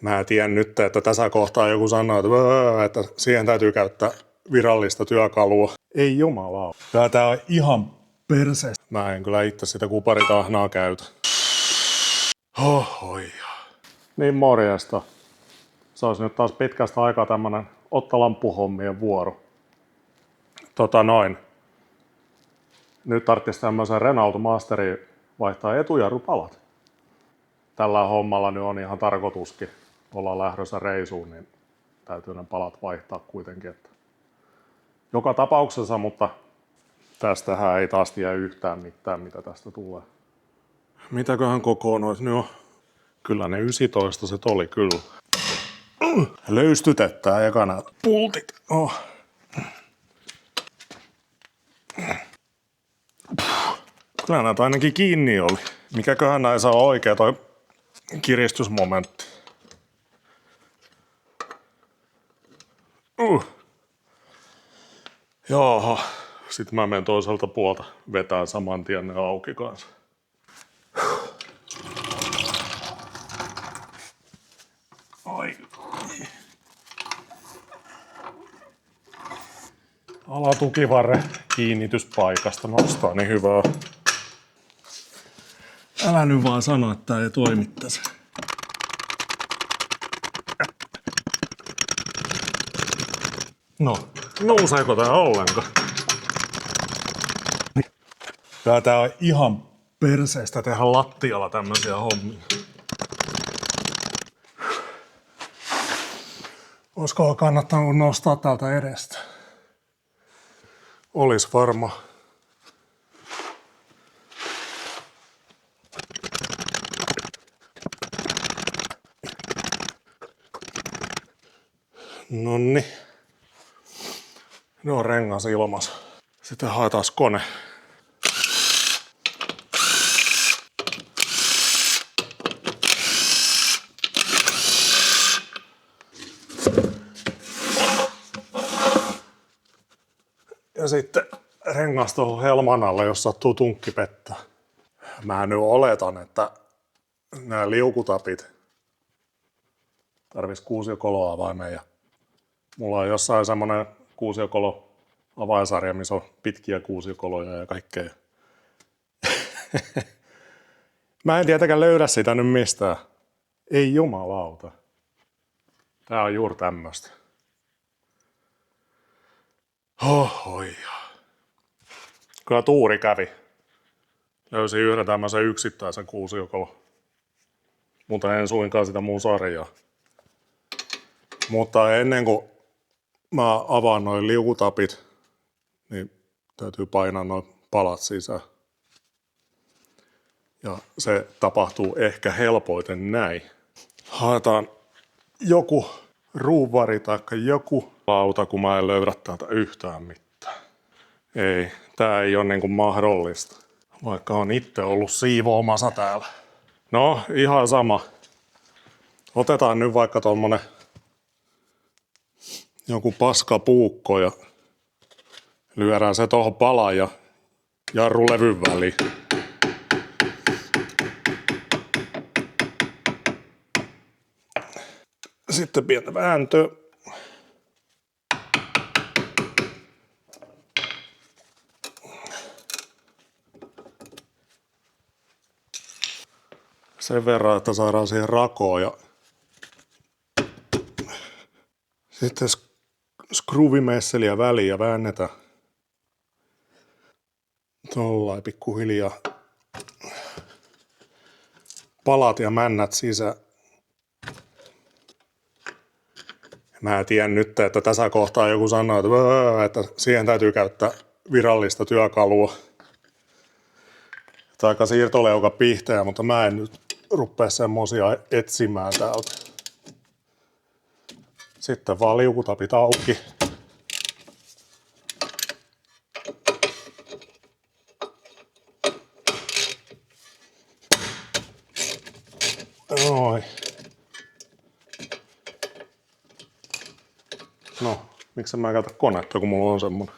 Mä tiedän nyt, että tässä kohtaa joku sanoo, että siihen täytyy käyttää virallista työkalua. Ei jumalaa. Tää on ihan perseestä. Mä en kyllä itse sitä kuparitahnaa käytä. Niin morjesta. Se olisi nyt taas pitkästä aikaa tämmönen ottalamppuhommien vuoro. Nyt tarvitsisi tämmöisen Renault Masteriin vaihtaa etujarrupalat. Tällä hommalla nyt on ihan tarkoituskin. Ollaan lähdössä reisuun, niin täytyy ne palat vaihtaa kuitenkin. Että joka tapauksessa, mutta tästähän ei taas tiedä yhtään mitään, mitä tästä tulee. Mitäköhän kokoon olisi nyt on? Kyllä ne 19 se oli kyllä. Löystytetään ekana pultit. Kyllä näitä ainakin kiinni oli. Mikäköhän näissä on oikea toi kiristysmomentti? Jaha. Sitten mä menen toiselta puolta vetää saman tien ne auki kanssa. Ai. Alatukivarre kiinnityspaikasta nostaa niin hyvää. Älä nyt vaan sano, että tää ei toimi tässä. No, nouseeko tää ollenkaan? Tää on ihan perseestä tehdä lattialla tämmösiä hommia. Olisiko kannattanut nostaa täältä edestä? Olis varma. Nonni. Ne on rengas ilmas. Sitten haetaan kone. Ja sitten rengas tuohon helman alle, jos sattuu tunkki pettää. Mä nyt oletan, että nämä liukutapit tarvis kuusiokoloavaimen ja mulla on jossain semmonen kuusiokolo avainsarja, missä on pitkiä kuusiokoloja ja kaikkea. Mä en tietenkään löydä sitä nyt mistään. Ei jumalauta. Tää on juuri tämmöstä. Kyllä tuuri kävi. Löysin yhden tämmöisen yksittäisen kuusiokolo. Mutta en suinkaan sitä mun sarjaa. Mutta ennen kuin mä avaan noin liukutapit, niin täytyy painaa noin palat sisään. Ja se tapahtuu ehkä helpoiten näin. Haetaan joku ruuvari tai joku lauta, kun mä en löydä täältä yhtään mitään. Ei, tää ei ole niinku mahdollista. Vaikka on itse ollut siivoamassa täällä. No, ihan sama. Otetaan nyt vaikka tommonen joku paskapuukko ja lyödään se tohon palaan ja jarrulevyn väliin. Sitten pientä vääntöä. Sen verran, että saadaan siihen rakoon ja sitten skruvimesseliä väliin ja väännetään tollain pikkuhiljaa palat ja männät sisään. Mä tiedän nyt, että tässä kohtaa joku sanoo, että siihen täytyy käyttää virallista työkalua. Taikka siirtoleuka pihtejä, mutta mä en nyt rupea semmosia etsimään täältä. Sitten vaan liukutapit auki. Noin. No, miksi mä käytä konetta, kun mulla on semmonen.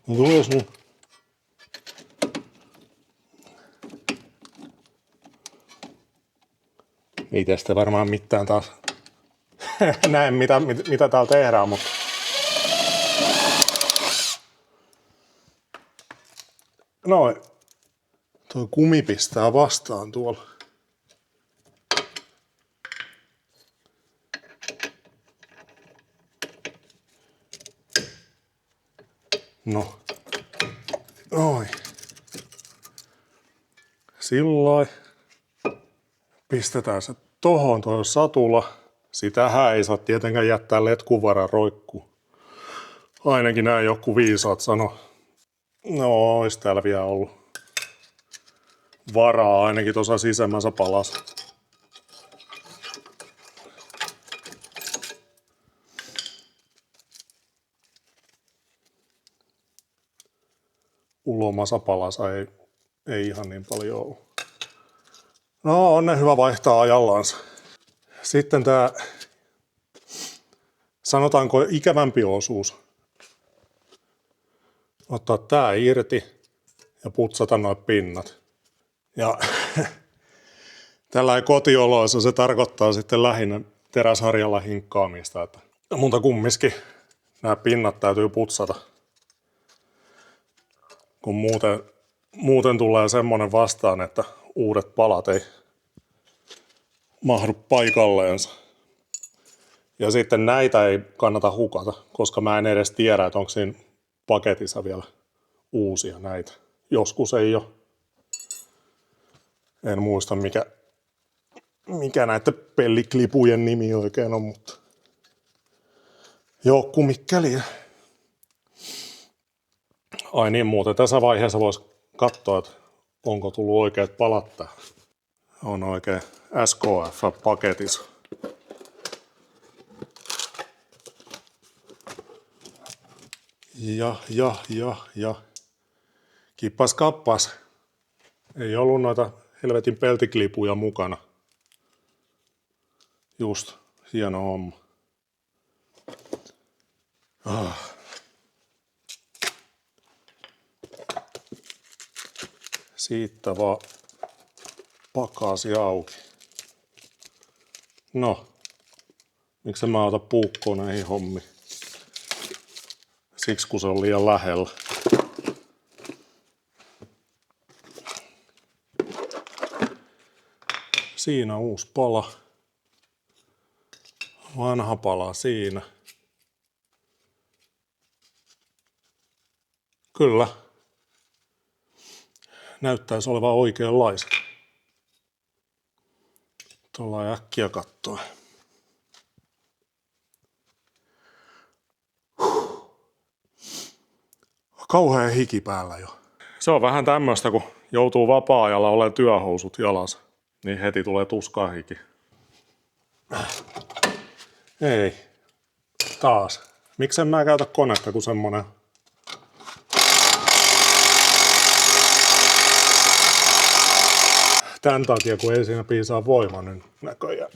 No tulis nyt. Ei tästä varmaan mitään taas näe mitä täällä tehdään, mutta noin. Tuo kumi pistää vastaan tuolla. No. Noin. Sillain. Pistetään se tohon tuo satula. Sitähän ei saa tietenkään jättää letkun roikkuu. Ainakin näin joku viisaat sano. No, ois täällä vielä ollut varaa ainakin tuossa sisemmässä palassa. Ulomassa palassa ei ihan niin paljon ollut. No, on ne hyvä vaihtaa ajallansa. Sitten tää, sanotaanko ikävämpi osuus. Ottaa tää irti ja putsata noin pinnat. Ja tällä kotioloissa se tarkoittaa sitten lähinnä teräsharjalla hinkkaamista. Että mutta kumminkin nämä pinnat täytyy putsata. Kun muuten tulee semmonen vastaan, että uudet palat ei mahdu paikalleensa. Ja sitten näitä ei kannata hukata, koska mä en edes tiedä, että onko siinä paketissa vielä uusia näitä. Joskus ei ole. En muista mikä näiden pelliklipujen nimi oikein on, mutta joku mikkeli. Ai niin, muuten tässä vaiheessa voisi katsoa, että onko tullut oikeat palat tähän. On oikein SKF-paketissa. Ja. Kippas kappas. Ei ollut noita helvetin peltiklipuja mukana. Just, hieno homma. Siitä vaan pakasi auki. No, miksi mä ota puukkoon näihin hommiin? Siksi kun se on liian lähellä. Siinä uusi pala. Vanha pala siinä. Kyllä. Näyttäisi olevan oikeanlaista. Tuolla äkkiä katsoa. Kauhea hiki päällä jo. Se on vähän tämmöistä, kun joutuu vapaa-ajalla olemaan työhousut jalassa. Niin heti tulee tuskaa hiki. Ei. Taas. Miksen mä käytä konetta, kun semmonen tän takia, kun ei siinä piisaa voimaa, niin näköjään.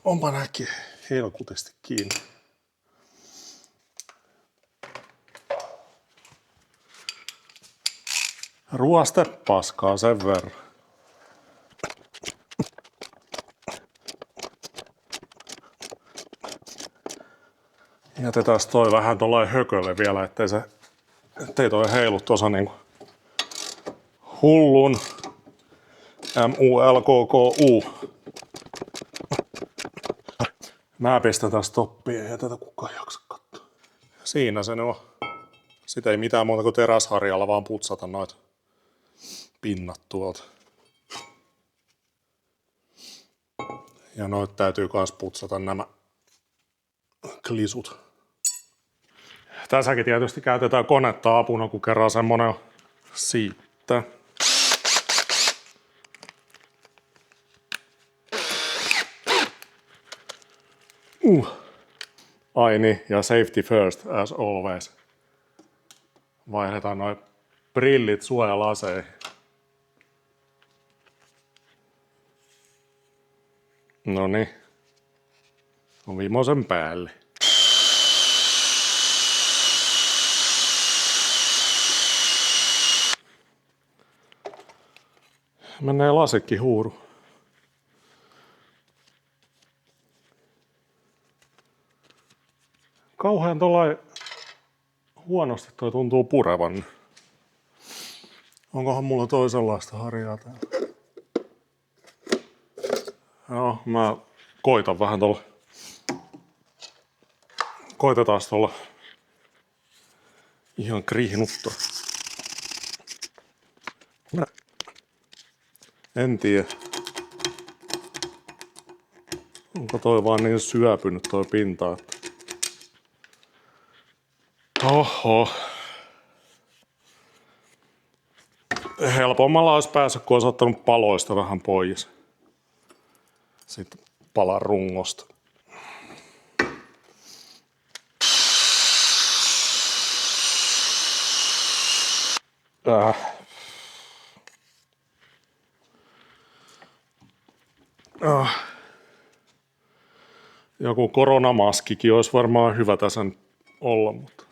Onpa näki helkutisti kiinni. Ruostepaskaa sen verran. Jätetään toi vähän tuollain hökölle vielä, ettei toi heilu tuossa niinku hullun MULKKU. Mä pistän taas stoppia ja tätä kukaan jaksa katsoa. Siinä se on. Sitä ei mitään muuta kuin teräsharjalla vaan putsata noita pinnat tuolta. Ja noita täytyy kans putsata nämä klisut. Tässäkin tietysti käytetään konetta apuna, kun kerran semmonen on siitä. Ai niin, ja safety first as always. Vaihdetaan noin brillit suojalaseihin. Noniin. On viimeisen päälle. Menee lasikki huuru. Kauhean tuollain huonosti toi tuntuu purevan. Onkohan mulla toisenlaista harjaa täällä? Joo, mä koitan vähän tuolla. Koitetaan tuolla ihan krihnuttaa. En tiedä. Onko toi vaan niin syöpynyt toi pinta, että... Oho. Helpommalla olisi päässyt, kun olisi ottanut paloista vähän pois. Sitten palan rungosta. Joku koronamaskikin olisi varmaan hyvä tässä olla, mutta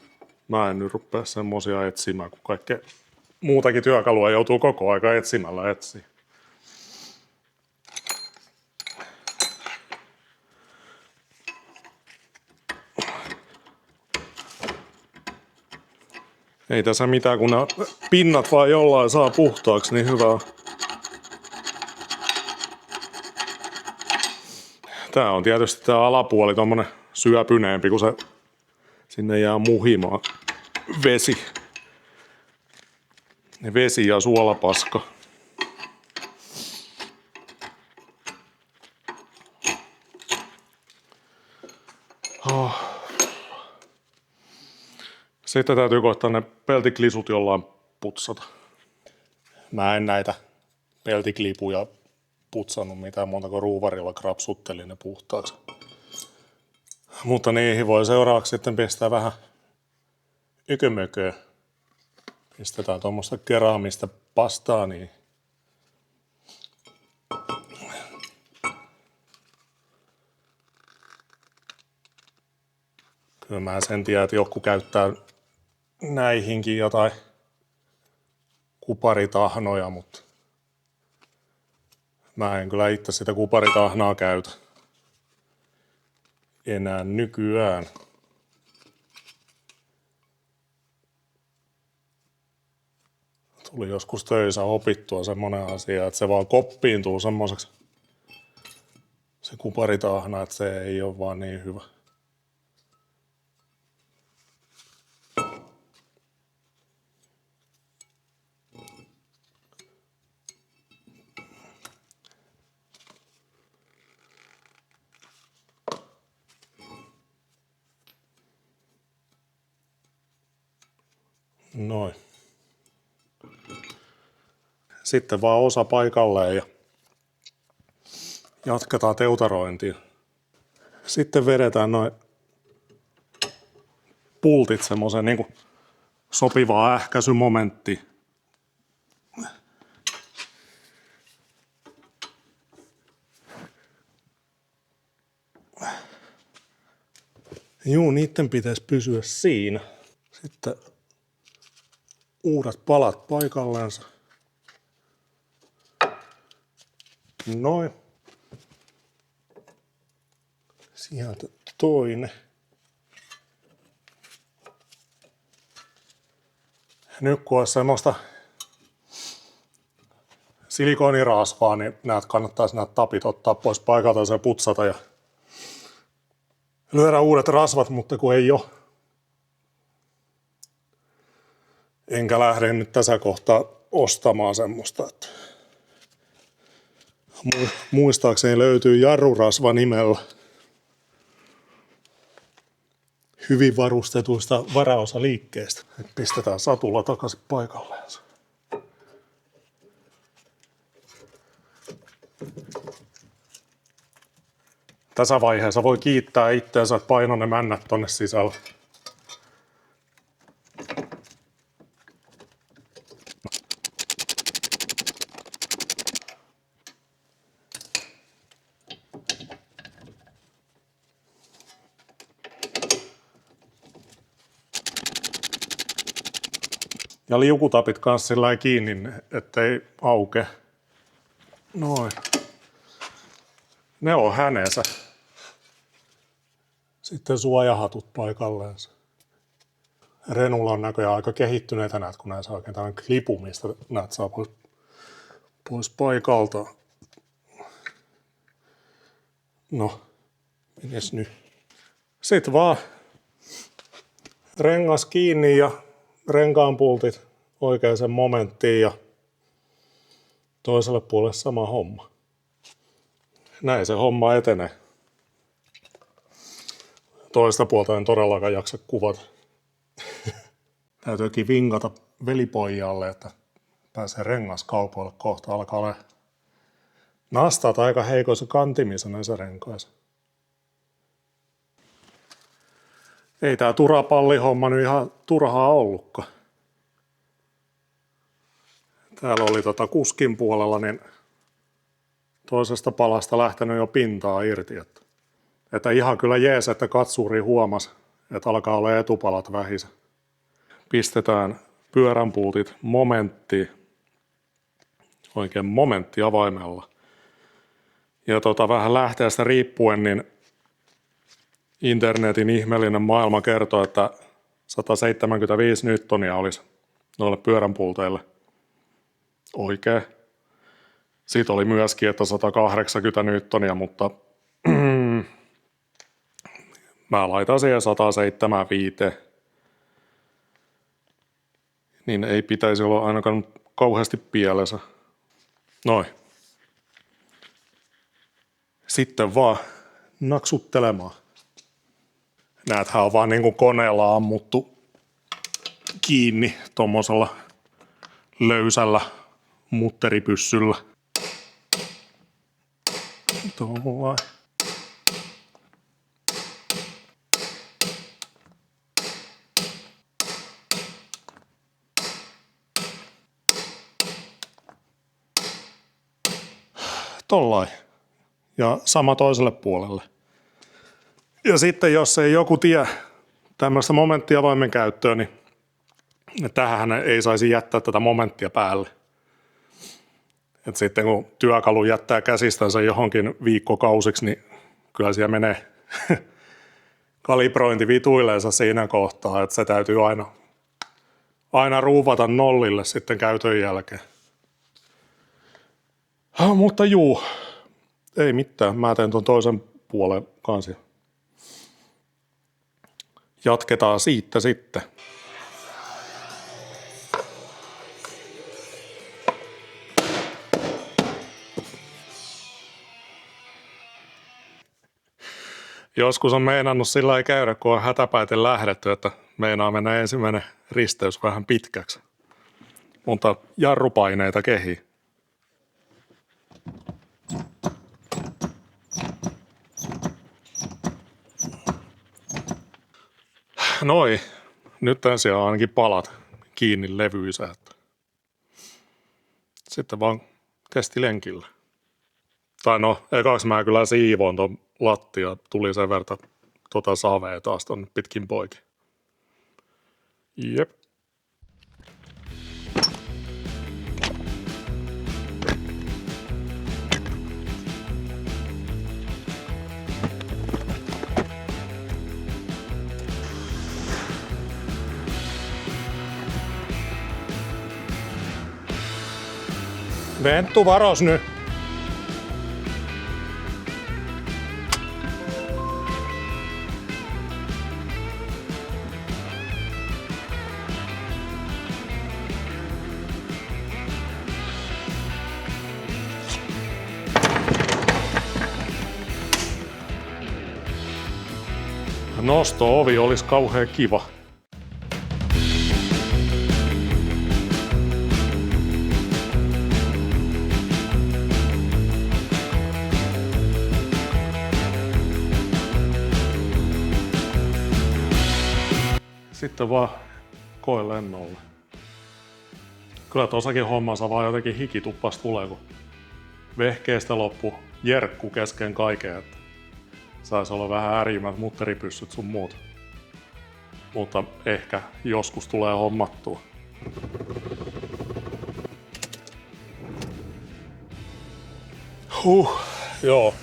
mä en nyt rupea semmosia etsimään, kun kaikkea muutakin työkalua joutuu koko aika etsimällä etsiä. Ei tässä mitään, kun nämä pinnat vaan jollain saa puhtaaksi, niin hyvä. Tää on tietysti tää alapuoli tommonen syöpyneempi, kun se sinne jää muhimaan vesi ja suolapaska. Sitten täytyy koittaa ne peltiklisut jollain putsata. Mä en näitä peltiklipuja putsannut mitään monta, kun ruuvarilla krapsuttelin ne puhtaaksi. Mutta niihin voi seuraavaksi sitten pistää vähän ykymököä. Pistetään tuommoista keraamista pastaa niin. Kyllä mä sen tiedän, että joku käyttää näihinkin jotain kuparitahnoja, mutta mä en kyllä itse sitä kuparitahnaa käytä enää nykyään. Tuli joskus töissä opittua semmonen asia, että se vaan koppiintuu semmoiseksi se kuparitahna, että se ei ole vaan niin hyvä. Noin. Sitten vaan osa paikalleen ja jatketaan teutarointia. Sitten vedetään noin pultit semmoisen niinku sopivaa ähkäisymomenttia. Juu, niitten pitäisi pysyä siinä. Sitten uudet palat paikalleensa. Noin. Sieltä toinen. Nyt kun olisi semmoista silikonirasvaa, niin näet kannattaisi nämä tapit ottaa pois paikalta ja putsata ja lyödä uudet rasvat, mutta kun ei ole. Enkä lähde nyt tässä kohtaa ostamaan semmoista. Että muistaakseni löytyy jarrurasva nimellä hyvin varustetuista varaosaliikkeistä. Nyt pistetään satula takaisin paikalleen. Tässä vaiheessa voi kiittää itseänsä, että paino ne männät tonne sisälle. Ja liukutapit kanssa sillä kiinni, ettei auke. Noin. Ne on hänensä. Sitten suojahatut paikalleen. Renulla on näköjään aika kehittyneitä näet, kun näissä on oikein tällainen klipu, mistä näet saa pois paikalta. No, menes nyt. Sitten vaan rengas kiinni ja renkaanpultit oikeaan momenttiin ja toiselle puolelle sama homma. Näin se homma etenee. Toista puolta en todellakaan jaksa kuvata. Täytyykin vinkata velipojalle, että pääsee rengaskaupoille kohta. Alkaa olla nastat aika heikoissa kantimissa näissä renkaissa. Ei tää turapallihomma nyt ihan turhaa ollutkaan. Täällä oli kuskin puolella niin toisesta palasta lähtenyt jo pintaa irti. Että ihan kyllä jees, että katsuri huomasi, että alkaa olla etupalat vähissä. Pistetään pyöränpultit momenttiin, oikein momenttiavaimella. Ja vähän lähteestä riippuen, niin internetin ihmeellinen maailma kertoo, että 175 newtonia olisi noille pyöränpulteille oikein. Siitä oli myöskin, että 180 newtonia, mutta mä laitan siihen 175. Niin ei pitäisi olla ainakaan kauheasti pielessä. Noin. Sitten vaan naksuttelemaan. Näethän on vaan niin kuin koneella ammuttu kiinni tommosella löysällä mutteripyssyllä. Tuollain. Tollain. Ja sama toiselle puolelle. Ja sitten jos ei joku tie tämmöistä momenttiavaimen käyttöön, niin tähän ei saisi jättää tätä momenttia päälle. Et sitten kun työkalu jättää käsistänsä johonkin viikkokausiksi, niin kyllä siellä menee kalibrointi vituileensa siinä kohtaa, että se täytyy aina ruuvata nollille sitten käytön jälkeen. Mutta juu, ei mitään. Mä teen ton toisen puolen kanssa. Jatketaan siitä sitten. Joskus on meinannut sillä lailla käydä, kun on hätäpäiten lähdetty, että meinaa mennä ensimmäinen risteys vähän pitkäksi. Mutta jarrupaineita kehii. Noi, nyt siellä on ainakin palat kiinni levyisä. Sitten vaan testilenkillä. Tai no, ekaksi mä kyllä siivoon ton lattia. Tuli sen verran savea taas ton pitkin poikin. Jep. Venttu, varos nyt. Nosto-ovi olisi kauhean kiva. Sitten vaan koe lennolle. Kyllä tossakin hommassa vaan jotenkin hikituppas tulee, kun vehkeestä loppu jerkku kesken kaiken. Että saisi olla vähän äärimmät mutteripyssyt sun muut. Mutta ehkä joskus tulee hommattua. Joo.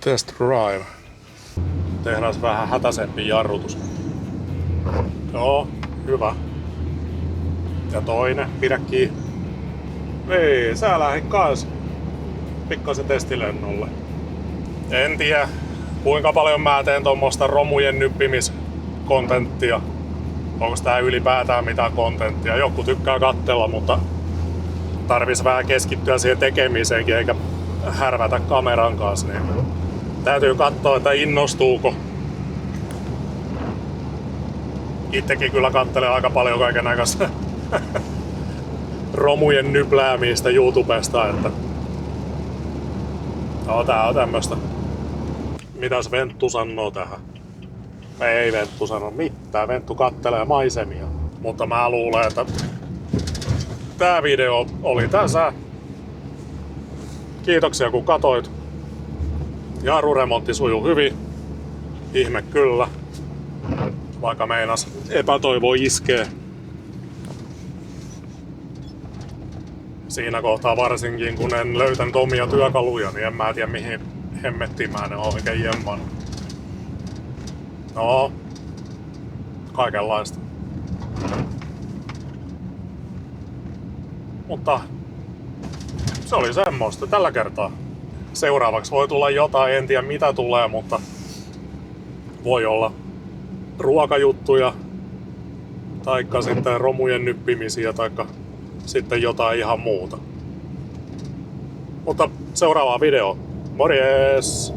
Test drive. Tehdään vähän hätäisempi jarrutus. Joo, hyvä. Ja toinen, pidä kiinni. Ei, sä lähdit kans pikkasen testilennolle. En tiedä, kuinka paljon mä teen tommoista romujen nyppimiskontenttia. Onko tää ylipäätään mitään kontenttia? Joku tykkää katsella, mutta tarvis vähän keskittyä siihen tekemiseenkin eikä härvätä kameran kanssa. Niin täytyy katsoa, että innostuuko. Itsekin kyllä kattelee aika paljon kaikennäköistä romujen nypläämistä YouTubesta, että no, tää on tämmöstä. Mitäs Venttu sanoo tähän? Ei Venttu sano mitään, Venttu kattelee maisemia. Mutta mä luulen, että tää video oli tässä. Kiitoksia kun katoit. Jarruremontti sujuu hyvin. Ihme kyllä. Vaikka meinas epätoivo iskee. Siinä kohtaa varsinkin kun en löytänyt omia työkaluja, niin en mä tiedä mihin hemmettiin mä ne on oikein jemman. No, kaikenlaista. Mutta se oli semmoista tällä kertaa. Seuraavaksi voi tulla jotain, en tiedä mitä tulee, mutta voi olla ruokajuttuja, taikka sitten romujen nyppimisiä, taikka sitten jotain ihan muuta. Mutta seuraava video. Morjes!